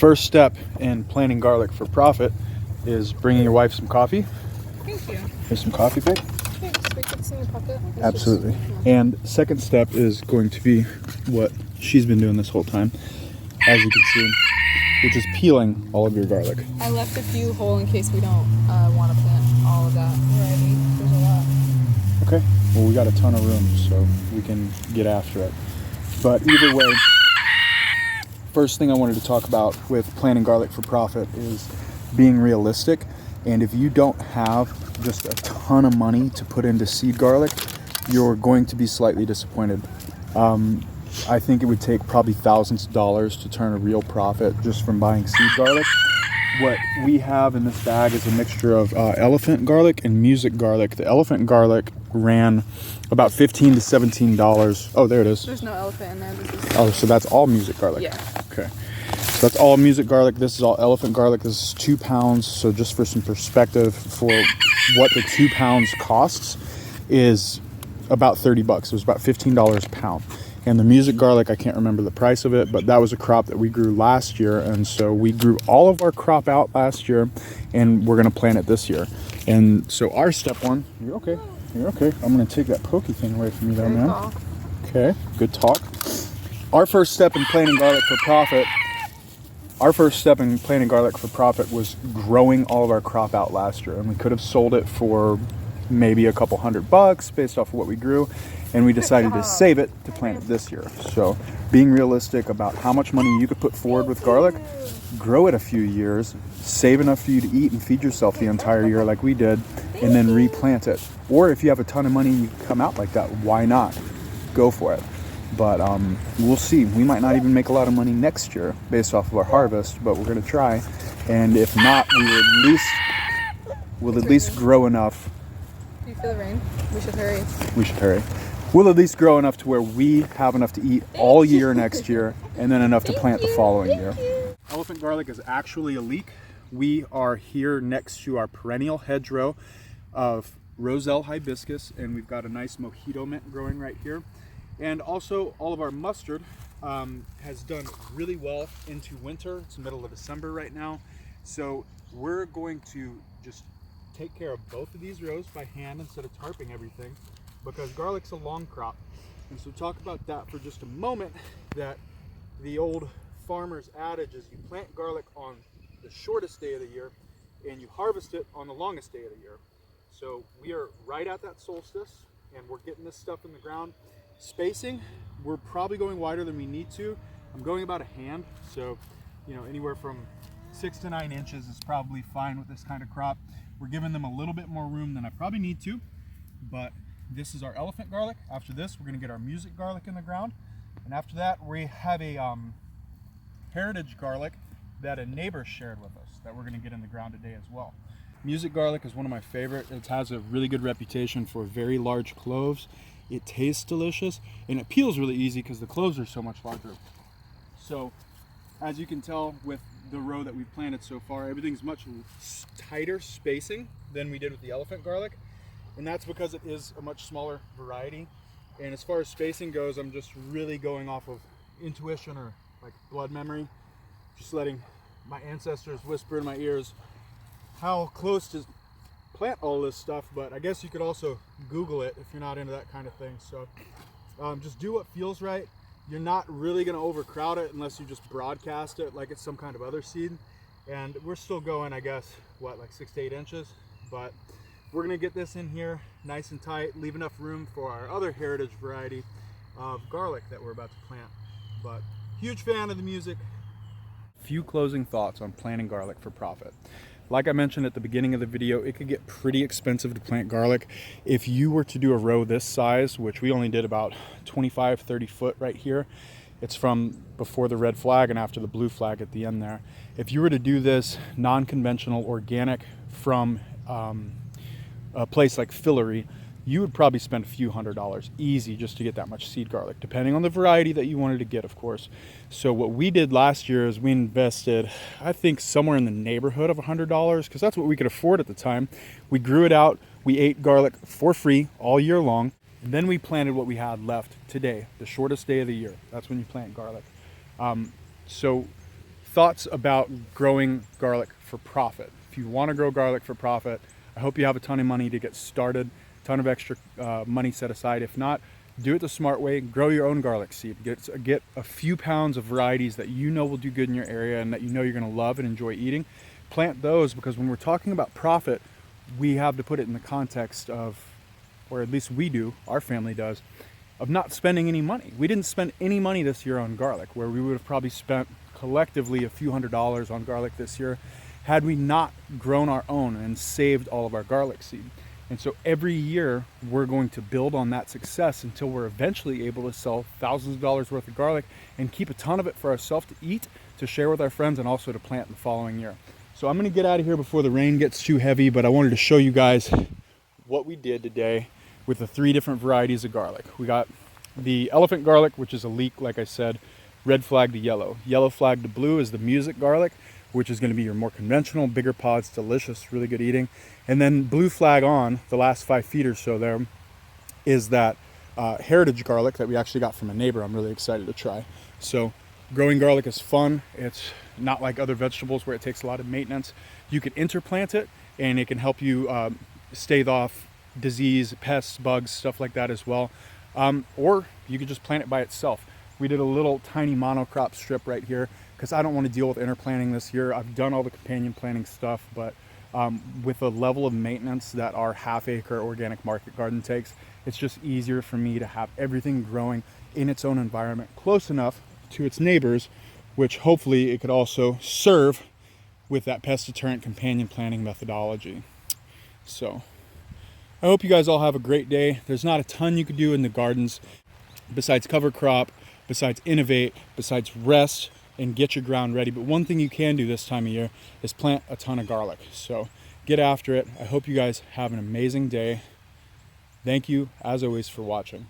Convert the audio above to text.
first step in planting garlic for profit is bringing your wife some coffee. Thank you. Here's some coffee, babe. Thanks. Wait, it's in your pocket. Absolutely. And second step is going to be what she's been doing this whole time, as you can see, which is peeling all of your garlic. I left a few whole in case we don't want to plant all of that variety. There's a lot. Okay. Well, we got a ton of room, so we can get after it. But either way, first thing I wanted to talk about with planting garlic for profit is being realistic. And if you don't have just a ton of money to put into seed garlic, you're going to be slightly disappointed. I think it would take probably thousands of dollars to turn a real profit just from buying seed garlic. What we have in this bag is a mixture of elephant garlic and music garlic. The elephant garlic ran about $15 to $17. Oh, there it is. There's no elephant in there. This is... Oh, so that's all music garlic. Yeah. Okay. So that's all music garlic. This is all elephant garlic. This is 2 pounds. So just for some perspective, for what the 2 pounds costs is about $30. It was about $15 a pound. And the music garlic, I can't remember the price of it, but that was a crop that we grew last year. And so we grew all of our crop out last year, and we're going to plant it this year. And so our step one, you're okay. You're okay. I'm going to take that pokey thing away from you there, man. Okay, good talk. Our first step in planting garlic for profit was growing all of our crop out last year. And we could have sold it for maybe a couple $100 based off of what we grew. And we decided to save it to plant it this year. So being realistic about how much money you could put forward with garlic, grow it a few years, save enough for you to eat and feed yourself the entire year like we did, and then replant it. Or if you have a ton of money and you come out like that, why not? Go for it. But we'll see. We might not even make a lot of money next year based off of our harvest, but we're going to try. And if not, we'll at least grow enough. Do you feel the rain? We should hurry. We should hurry. We'll at least grow enough to where we have enough to eat all year next year, and then enough to plant the following year. Elephant garlic is actually a leek. We are here next to our perennial hedgerow of Roselle hibiscus, and we've got a nice mojito mint growing right here. And also all of our mustard has done really well into winter. It's the middle of December right now. So we're going to just take care of both of these rows by hand instead of tarping everything, because garlic's a long crop. And so talk about that for just a moment, that the old farmer's adage is you plant garlic on the shortest day of the year and you harvest it on the longest day of the year. So we are right at that solstice and we're getting this stuff in the ground. Spacing, we're probably going wider than we need to. I'm going about a hand, so anywhere from 6 to 9 inches is probably fine with this kind of crop. We're giving them a little bit more room than I probably need to, but this is our elephant garlic. After this, we're going to get our music garlic in the ground, and after that we have a heritage garlic that a neighbor shared with us that we're going to get in the ground today as well. Music garlic is one of my favorite. It has a really good reputation for very large cloves. It tastes delicious and it peels really easy because the cloves are so much larger. So as you can tell with the row that we've planted so far, everything's much tighter spacing than we did with the elephant garlic, and that's because it is a much smaller variety. And as far as spacing goes, I'm just really going off of intuition or like blood memory, just letting my ancestors whisper in my ears how close to plant all this stuff. But I guess you could also Google it if you're not into that kind of thing. So just do what feels right. You're not really going to overcrowd it unless you just broadcast it like it's some kind of other seed. And we're still going, I guess, like 6 to 8 inches. But we're going to get this in here nice and tight, leave enough room for our other heritage variety of garlic that we're about to plant. But huge fan of the music. Few closing thoughts on planting garlic for profit. Like I mentioned at the beginning of the video, it could get pretty expensive to plant garlic. If you were to do a row this size, which we only did about 25, 30 foot right here, it's from before the red flag and after the blue flag at the end there. If you were to do this non-conventional organic from a place like Fillery, you would probably spend a few $100s easy just to get that much seed garlic, depending on the variety that you wanted to get, of course. So what we did last year is we invested, I think, somewhere in the neighborhood of $100, because that's what we could afford at the time. We grew it out. We ate garlic for free all year long. And then we planted what we had left today, the shortest day of the year. That's when you plant garlic. So thoughts about growing garlic for profit. If you want to grow garlic for profit, I hope you have a ton of money to get started, a ton of extra money set aside. If not, do it the smart way. Grow your own garlic seed. Get a few pounds of varieties that you know will do good in your area and that you know you're going to love and enjoy eating. Plant those, because when we're talking about profit, we have to put it in the context of, or at least we do, our family does, of not spending any money. We didn't spend any money this year on garlic, where we would have probably spent collectively a few $100s on garlic this year had we not grown our own and saved all of our garlic seed. And so every year we're going to build on that success until we're eventually able to sell thousands of dollars worth of garlic and keep a ton of it for ourselves to eat, to share with our friends, and also to plant in the following year. So I'm going to get out of here before the rain gets too heavy, but I wanted to show you guys what we did today with the 3 different varieties of garlic. We got the elephant garlic, which is a leek, like I said, red flag to yellow. Yellow flag to blue is the music garlic, which is going to be your more conventional, bigger pods, delicious, really good eating. And then blue flag on, the last 5 feet or so there, is that heritage garlic that we actually got from a neighbor. I'm really excited to try. So growing garlic is fun. It's not like other vegetables where it takes a lot of maintenance. You can interplant it, and it can help you stave off disease, pests, bugs, stuff like that as well. Or you could just plant it by itself. We did a little tiny monocrop strip right here because I don't want to deal with interplanting this year. I've done all the companion planting stuff, but with the level of maintenance that our half-acre organic market garden takes, it's just easier for me to have everything growing in its own environment, close enough to its neighbors, which hopefully it could also serve with that pest deterrent companion planting methodology. So I hope you guys all have a great day. There's not a ton you could do in the gardens besides cover crop, besides innovate, besides rest and get your ground ready. But one thing you can do this time of year is plant a ton of garlic. So get after it. I hope you guys have an amazing day. Thank you, as always, for watching.